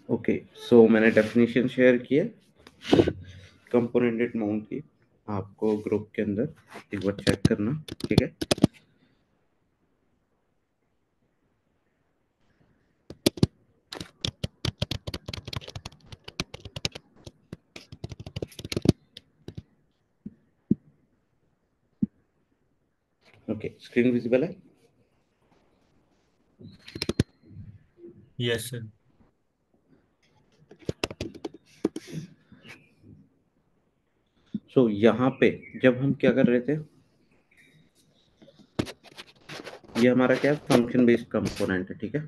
Okay, सो मैंने definition share किया कंपोनेंटेड mount की, आपको ग्रुप के अंदर एक बार चेक करना, ठीक है। ओके, स्क्रीन विजिबल है। Yes sir. सो यहाँ पे जब हम क्या कर रहे थे, ये हमारा क्या फंक्शन बेस्ड कंपोनेंट है, ठीक है।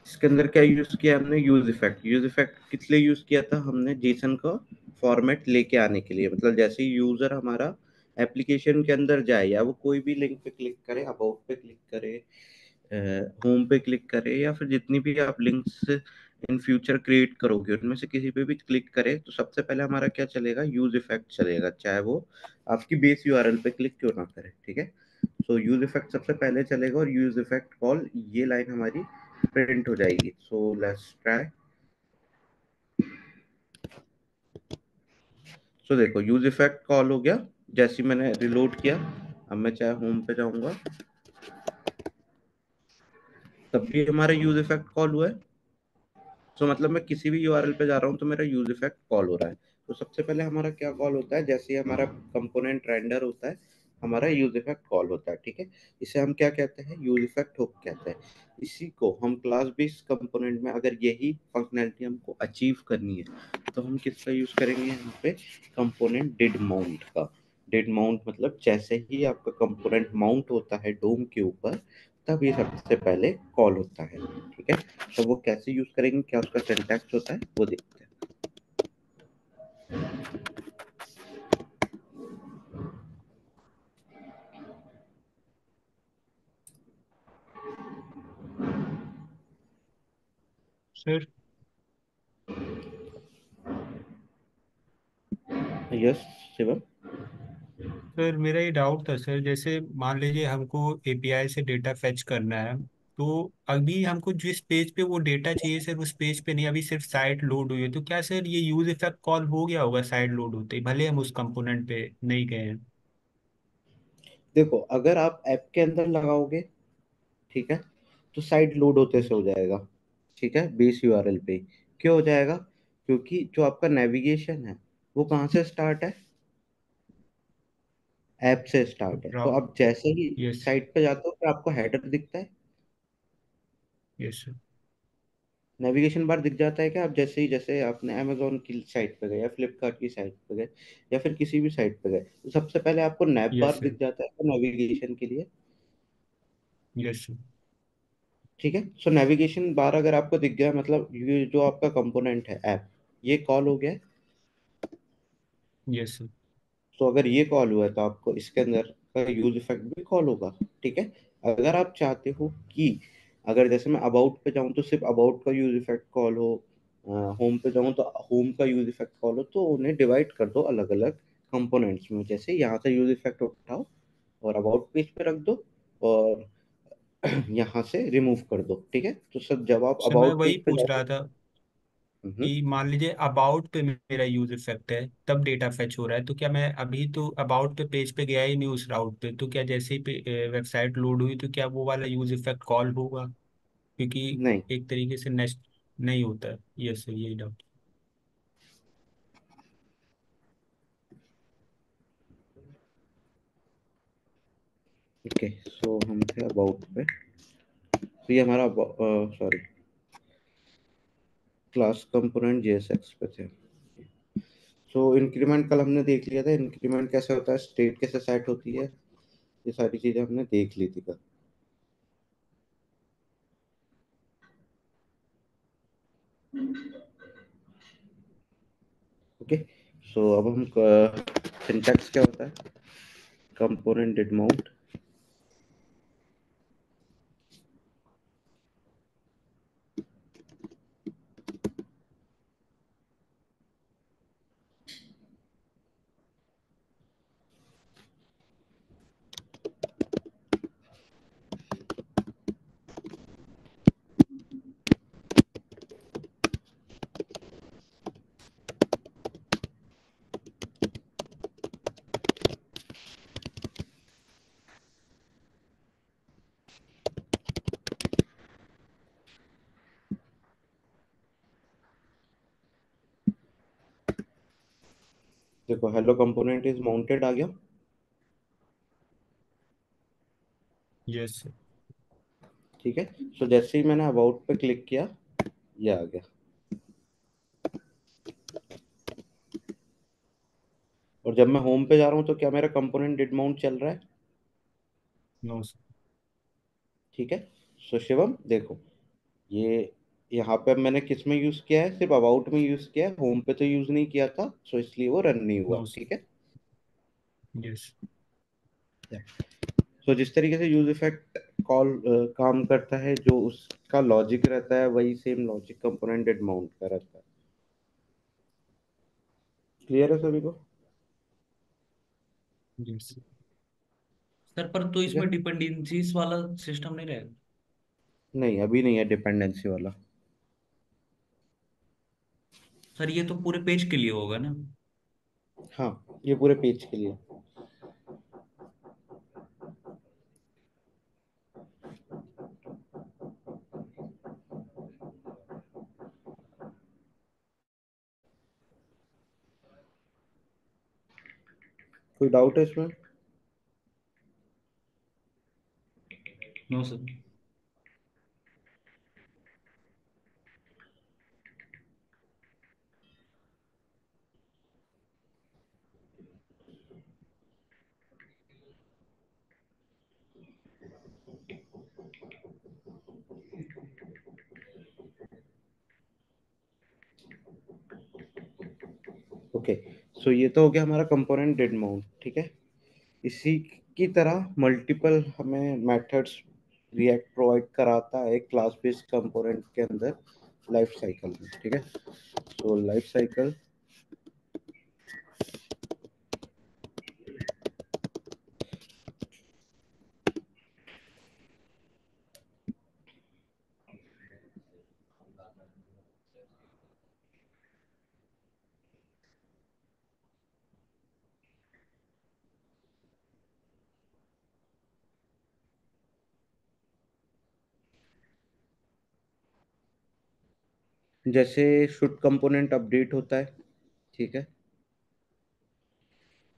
इसके अंदर क्या यूज किया हमने, यूज इफेक्ट। यूज इफेक्ट किस लिए यूज किया था हमने, जेसन का फॉर्मेट लेके आने के लिए। मतलब जैसे ही यूजर हमारा एप्लीकेशन के अंदर जाए, या वो कोई भी लिंक पे क्लिक करे, अबाउट पे क्लिक करे, होम पे क्लिक करे, या फिर जितनी भी आप लिंक्स इन फ्यूचर क्रिएट करोगे उनमें से किसी पे भी क्लिक करे, तो सबसे पहले हमारा क्या चलेगा, यूज इफेक्ट चलेगा, चाहे वो आपकी बेस यूआरएल पे क्लिक क्यों ना करे, ठीक है। सो यूज इफेक्ट सबसे पहले चलेगा, और यूज इफेक्ट कॉल, ये लाइन हमारी प्रिंट हो जाएगी। So let's try. सो देखो यूज इफेक्ट कॉल हो गया, जैसे ही मैंने रिलोड किया, अब मैं चाहे होम पे जाऊंगा, तब भी हमारा यूज इफेक्ट कॉल हुआ है। सो मतलब मैं किसी भी यूआरएल पे जा रहा हूँ तो मेरा यूज इफेक्ट कॉल हो रहा है। तो सबसे पहले हमारा क्या कॉल होता है, जैसे ही हमारा कंपोनेंट रेंडर होता है, हमारा यूज इफेक्ट कॉल होता है, ठीक है। इसे हम क्या कहते हैं, यूज इफेक्ट हुक कहते हैं। इसी को हम क्लास बेस्ड कंपोनेंट में, अगर यही फंक्शनैलिटी हमको अचीव करनी है, तो हम किसका यूज करेंगे यहाँ पे, कंपोनेंट डिड माउंट का। डिड माउंट मतलब जैसे ही आपका कंपोनेंट माउंट होता है डोम के ऊपर, तब ये सबसे पहले कॉल होता है, ठीक है। तो वो कैसे यूज करेंगे, क्या उसका सिंटैक्स होता है, वो देखते हैं। Sir yes Shivam. सर मेरा ये डाउट था सर, जैसे मान लीजिए हमको एपीआई से डेटा फेच करना है, तो अभी हमको जिस पेज पे वो डेटा चाहिए सर उस पेज पे नहीं, अभी सिर्फ साइट लोड हुई है, तो क्या सर ये यूज इफेक्ट कॉल हो गया होगा साइट लोड होते ही, भले हम उस कंपोनेंट पे नहीं गए हैं? देखो अगर आप ऐप के अंदर लगाओगे, ठीक है, तो साइट लोड होते से हो जाएगा, ठीक है, बेस यूआरएल पे। क्यों हो जाएगा, क्योंकि जो आपका नेविगेशन है वो कहाँ से स्टार्ट है, ऐप से स्टार्ट है। तो आप जैसे ही यस। साइट पे जाते हो तो आपको हेडर दिखता है, यस सर। नेविगेशन बार दिख जाता है। क्या आप जैसे ही, जैसे आपने अमेजोन की साइट पे गए, या फ्लिपकार्ट की साइट पे गए, या फिर किसी भी साइट पे गए, तो सबसे पहले आपको नैप यस बार सर। दिख जाता है नेविगेशन के लिए, यस सर। ठीक है। सो नेविगेशन बार अगर आपको दिख गया, मतलब ये जो आपका कंपोनेंट है ऐप, ये कॉल हो गया। Yes sir. तो अगर ये कॉल हुआ है तो आपको इसके अंदर का यूज इफेक्ट भी कॉल होगा, ठीक है। अगर आप चाहते हो कि, अगर जैसे मैं अबाउट पे जाऊं तो सिर्फ अबाउट का यूज इफेक्ट कॉल हो, होम पे जाऊँ तो होम का यूज इफेक्ट कॉल हो तो उन्हें डिवाइड कर दो अलग अलग कंपोनेंट्स में, जैसे यहाँ से यूज इफेक्ट उठाओ और अबाउट पेज पे रख दो, और यहाँ से रिमूव कर दो, ठीक है। तो सर जब आप सर मैं अबाउट वही पेज पे पूछ जाओगे। रहा था हम्म, कि मान लीजिए अबाउट पे मेरा यूज इफेक्ट है तब डेटा फेच हो रहा है, तो क्या मैं अभी तो अबाउट पे पेज पे गया ही नहीं उस राउट पे, तो क्या जैसे ही वेबसाइट लोड हुई तो क्या वो वाला यूज इफेक्ट कॉल होगा? क्योंकि नहीं। एक तरीके से नेक्स्ट नहीं होता है। यस सर, यही डाउट। ओके, सो हम थे अबाउट पे, तो ये हमारा सॉरी क्लास कंपोनेंट जेएसएक्स पे थे। सो इंक्रीमेंट कल हमने देख लिया था, इंक्रीमेंट कैसे होता है, स्टेट कैसे सेट होती है, ये सारी चीजें हमने देख ली थी कल। ओके, सो अब हम सिंटैक्स क्या होता है, कंपोनेंट डिड माउंट। देखो हेलो कंपोनेंट इज माउंटेड आ गया, यस सर। ठीक है। सो जैसे ही मैंने अबाउट पे क्लिक किया, ये आ गया, और जब मैं होम पे जा रहा हूँ तो क्या मेरा कंपोनेंट डिड माउंट चल रहा है, नो सर। ठीक है। सो शिवम देखो, ये यहाँ पे अब मैंने किस में यूज किया है, सिर्फ अबाउट में यूज किया है, होम पे तो यूज नहीं किया था, सो इसलिए वो रन नहीं हुआ, नो सर। ठीक है। यस। सो जिस तरीके से यूज इफेक्ट कॉल काम करता है, जो उसका लॉजिक रहता है वही same logic component did mount का रहता है। क्लियर है सभी को? यस। सर पर तो ठीक है, इसमें डिपेंडेंसीज वाला सिस्टम नहीं रहेगा? नहीं अभी नहीं है डिपेंडेंसी वाला। सर ये तो पूरे पेज के लिए होगा ना? हाँ, ये पूरे पेज के लिए। कोई डाउट है इसमें? No sir. ओके, सो ये तो हो गया हमारा कंपोनेंट डिड माउंट, ठीक है। इसी की तरह मल्टीपल हमें मेथड्स रिएक्ट प्रोवाइड कराता है क्लास बेस्ड कंपोनेंट के अंदर लाइफ साइकिल में, ठीक है। सो लाइफ साइकिल, जैसे शुड कंपोनेंट अपडेट होता है, ठीक है,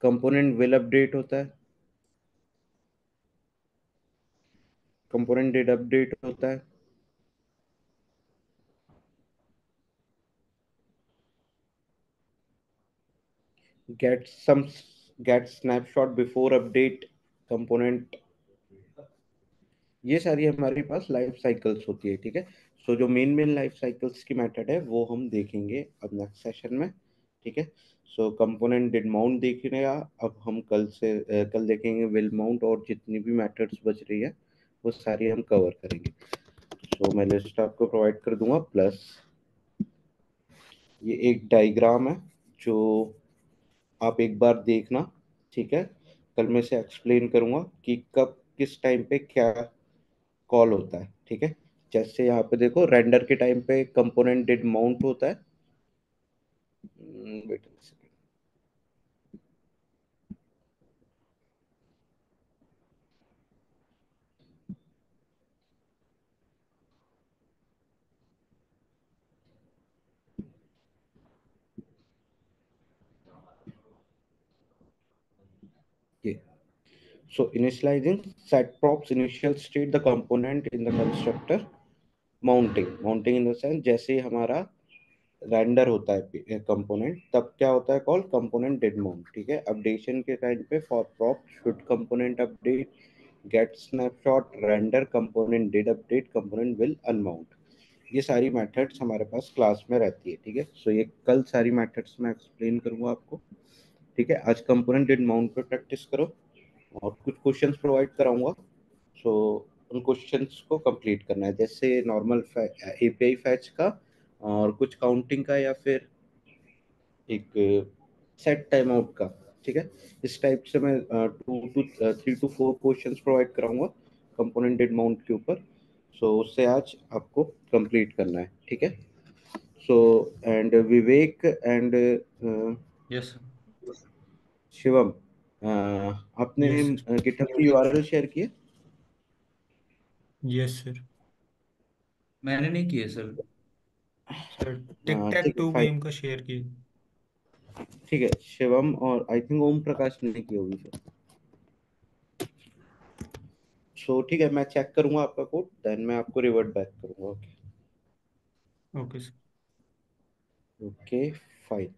कंपोनेंट विल अपडेट होता है, कंपोनेंट डिड अपडेट होता है, get some get snapshot before update component, ये सारी हमारे पास लाइफ साइकिल्स होती है, ठीक है। सो जो मेन मेन लाइफ साइकिल्स की मेथड है वो हम देखेंगे अब नेक्स्ट सेशन में, ठीक है। सो कंपोनेंट डिड माउंट देखेगा, अब हम कल देखेंगे विल माउंट, और जितनी भी मेथड्स बच रही है वो सारी हम कवर करेंगे। सो मैं लिस्ट आपको प्रोवाइड कर दूंगा, प्लस ये एक डायग्राम है जो आप एक बार देखना, ठीक है। कल मैं से एक्सप्लेन करूंगा कि कब किस टाइम पे क्या कॉल होता है, ठीक है। जैसे यहाँ पे देखो, रेंडर के टाइम पे कंपोनेंट डिड माउंट होता है। वेट ये so initializing set props initial state the component in the constructor mounting in the sense जैसे ही हमारा रेंडर होता है कंपोनेंट तब क्या होता है कॉल कंपोनेंट डिड माउंट, ठीक है। अपडेशन के टाइम पे for prop should component update get snapshot render component did update component will unmount. ये सारी मेथड्स हमारे पास क्लास में रहती है, ठीक है। सो ये कल सारी मेथड्स मैं एक्सप्लेन करूंगा आपको, ठीक है। आज कंपोनेंट डिड माउंट पे प्रैक्टिस करो और कुछ क्वेश्चंस प्रोवाइड कराऊंगा। सो उन क्वेश्चंस को कंप्लीट करना है, जैसे नॉर्मल एपीआई फैच का और कुछ काउंटिंग का या फिर एक सेट टाइम आउट का, ठीक है। इस टाइप से मैं 3 to 4 क्वेश्चंस प्रोवाइड कराऊंगा कंपोनेंट डिड माउंट के ऊपर। सो उससे आज आपको कंप्लीट करना है, ठीक है। So and Vivek and yes Shivam, आपने यस सर। गिटहब की यूआरएल शेयर की है? Yes sir. मैंने नहीं किए सर। सर टिक टैक ठीक है टू फाइन, गेम का शेयर किए। ठीक है। शिवम और आई थिंक ओम प्रकाश ने की होगी फिर। सो ठीक है, मैं चेक करूंगा आपका कोड, देन मैं आपको रिवर्ट बैक करूंगा। Okay okay sir. Okay fine.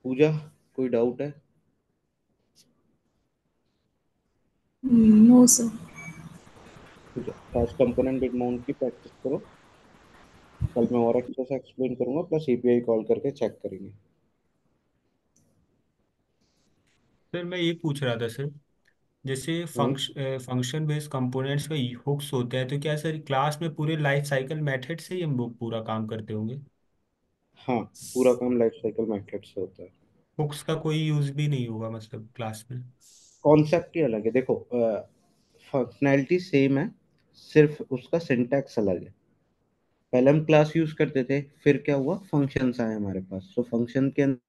Pooja, कोई डाउट है? No sir. ठीक है, फास्ट कंपोनेंट बिट माउंट की प्रैक्टिस करो। कल मैं और अच्छे से एक्सप्लेन करूंगा, प्लस एपीआई कॉल करके चेक करेंगे। सर मैं ये पूछ रहा था सर, जैसे हम्म, फंक्शन बेस्ड कंपोनेंट्स का हुक्स होते हैं, तो क्या सर क्लास में पूरे लाइफ साइकिल मेथड से ही हम लोग पूरा काम करते होंगे? हाँ, पूरा काम लाइफ साइकिल मेथड से होता है। हुक्स का कोई यूज भी नहीं होगा मतलब क्लास में? कॉन्सेप्ट ही अलग है, देखो फंक्शनैलिटी सेम है, सिर्फ उसका सिंटैक्स अलग है। पहले हम क्लास यूज करते थे, फिर क्या हुआ, फंक्शंस आए हमारे पास। तो फंक्शन के